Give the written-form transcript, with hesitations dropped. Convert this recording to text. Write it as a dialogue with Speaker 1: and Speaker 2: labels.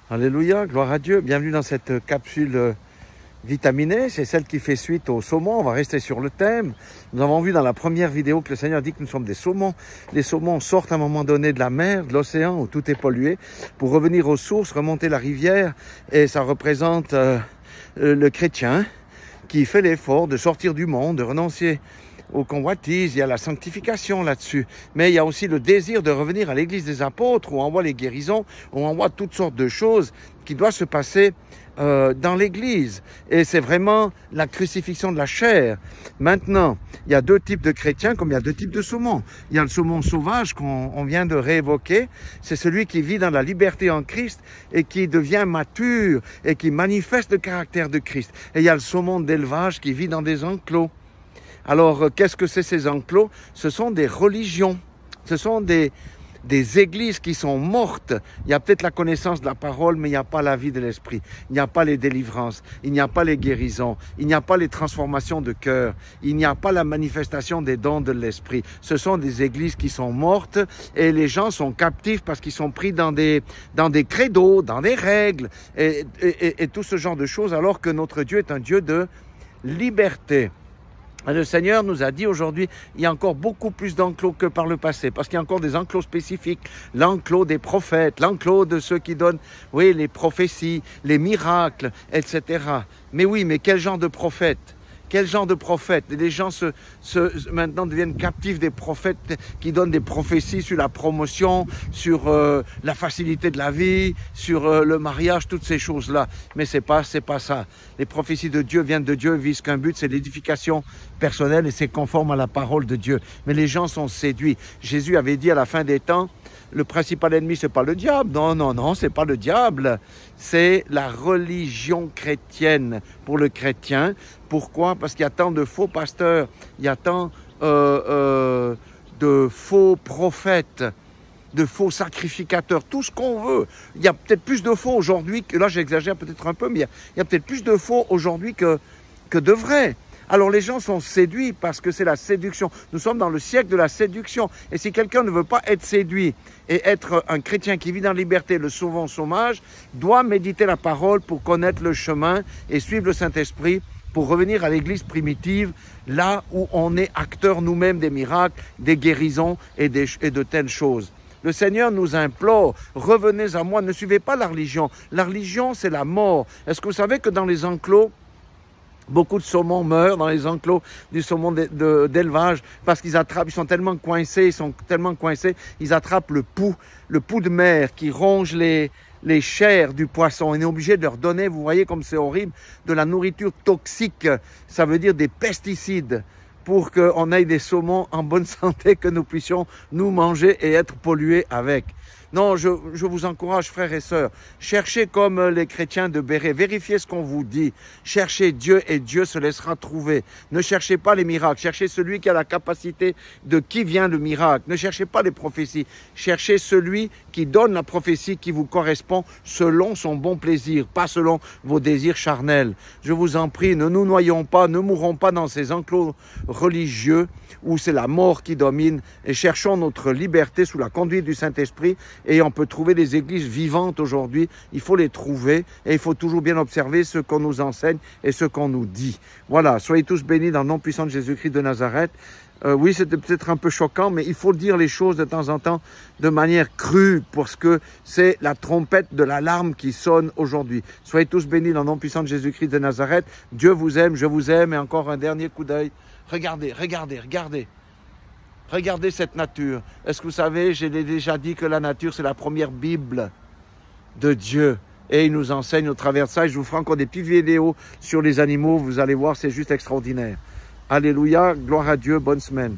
Speaker 1: Alléluia, gloire à Dieu. Bienvenue dans cette capsule vitaminée. C'est celle qui fait suite au saumon. On va rester sur le thème. Nous avons vu dans la première vidéo que le Seigneur dit que nous sommes des saumons. Les saumons sortent à un moment donné de la mer, de l'océan où tout est pollué, pour revenir aux sources, remonter la rivière. Et ça représente le chrétien qui fait l'effort de sortir du monde, de renoncer aux convoitises. Il y a la sanctification là-dessus. Mais il y a aussi le désir de revenir à l'église des apôtres où on voit les guérisons, où on voit toutes sortes de choses qui doivent se passer dans l'église. Et c'est vraiment la crucifixion de la chair. Maintenant, il y a deux types de chrétiens comme il y a deux types de saumons. Il y a le saumon sauvage qu'on vient de réévoquer. C'est celui qui vit dans la liberté en Christ et qui devient mature et qui manifeste le caractère de Christ. Et il y a le saumon d'élevage qui vit dans des enclos. Alors, qu'est-ce que c'est ces enclos? Ce sont des religions, ce sont des églises qui sont mortes. Il y a peut-être la connaissance de la parole, mais il n'y a pas la vie de l'esprit. Il n'y a pas les délivrances, il n'y a pas les guérisons, il n'y a pas les transformations de cœur, il n'y a pas la manifestation des dons de l'esprit. Ce sont des églises qui sont mortes et les gens sont captifs parce qu'ils sont pris dans des credos, dans des règles et tout ce genre de choses, alors que notre Dieu est un Dieu de liberté. Le Seigneur nous a dit aujourd'hui, il y a encore beaucoup plus d'enclos que par le passé, parce qu'il y a encore des enclos spécifiques, l'enclos des prophètes, l'enclos de ceux qui donnent, oui, les prophéties, les miracles, etc. Mais oui, mais quel genre de prophètes? Quel genre de prophètes? Les gens maintenant deviennent captifs des prophètes qui donnent des prophéties sur la promotion, sur la facilité de la vie, sur le mariage, toutes ces choses-là. Mais c'est pas ça. Les prophéties de Dieu viennent de Dieu, visent qu'un but, c'est l'édification personnelle et c'est conforme à la parole de Dieu. Mais les gens sont séduits. Jésus avait dit à la fin des temps, le principal ennemi, c'est pas le diable. Non, non, non, c'est pas le diable. C'est la religion chrétienne pour le chrétien. Pourquoi? Parce qu'il y a tant de faux pasteurs, il y a tant de faux prophètes, de faux sacrificateurs, tout ce qu'on veut. Il y a peut-être plus de faux aujourd'hui, que là j'exagère peut-être un peu, mais il y a peut-être plus de faux aujourd'hui que de vrais. Alors les gens sont séduits parce que c'est la séduction. Nous sommes dans le siècle de la séduction. Et si quelqu'un ne veut pas être séduit et être un chrétien qui vit dans la liberté, le saumon sauvage, doit méditer la parole pour connaître le chemin et suivre le Saint-Esprit pour revenir à l'église primitive, là où on est acteur nous-mêmes des miracles, des guérisons et de telles choses. Le Seigneur nous implore, revenez à moi, ne suivez pas la religion. La religion, c'est la mort. Est-ce que vous savez que dans les enclos, beaucoup de saumons meurent dans les enclos du saumon d'élevage parce qu'ils attrapent, ils sont tellement coincés, ils attrapent le pouls de mer qui ronge les chairs du poisson. On est obligé de leur donner, vous voyez comme c'est horrible, de la nourriture toxique, ça veut dire des pesticides, pour qu'on ait des saumons en bonne santé, que nous puissions nous manger et être pollués avec. Non, je vous encourage, frères et sœurs, cherchez comme les chrétiens de Béret, vérifiez ce qu'on vous dit, cherchez Dieu et Dieu se laissera trouver. Ne cherchez pas les miracles, cherchez celui qui a la capacité de qui vient le miracle. Ne cherchez pas les prophéties, cherchez celui qui donne la prophétie qui vous correspond selon son bon plaisir, pas selon vos désirs charnels. Je vous en prie, ne nous noyons pas, ne mourrons pas dans ces enclos religieux où c'est la mort qui domine et cherchons notre liberté sous la conduite du Saint-Esprit. Et on peut trouver des églises vivantes aujourd'hui, il faut les trouver et il faut toujours bien observer ce qu'on nous enseigne et ce qu'on nous dit. Voilà, soyez tous bénis dans le nom puissant de Jésus-Christ de Nazareth. Oui, c'était peut-être un peu choquant, mais il faut dire les choses de temps en temps de manière crue parce que c'est la trompette de l'alarme qui sonne aujourd'hui. Soyez tous bénis dans le nom puissant de Jésus-Christ de Nazareth. Dieu vous aime, je vous aime et encore un dernier coup d'œil. Regardez, regardez, regardez. Regardez cette nature. Est-ce que vous savez, je l'ai déjà dit que la nature, c'est la première Bible de Dieu. Et il nous enseigne au travers de ça. Et je vous ferai encore des petites vidéos sur les animaux. Vous allez voir, c'est juste extraordinaire. Alléluia, gloire à Dieu, bonne semaine.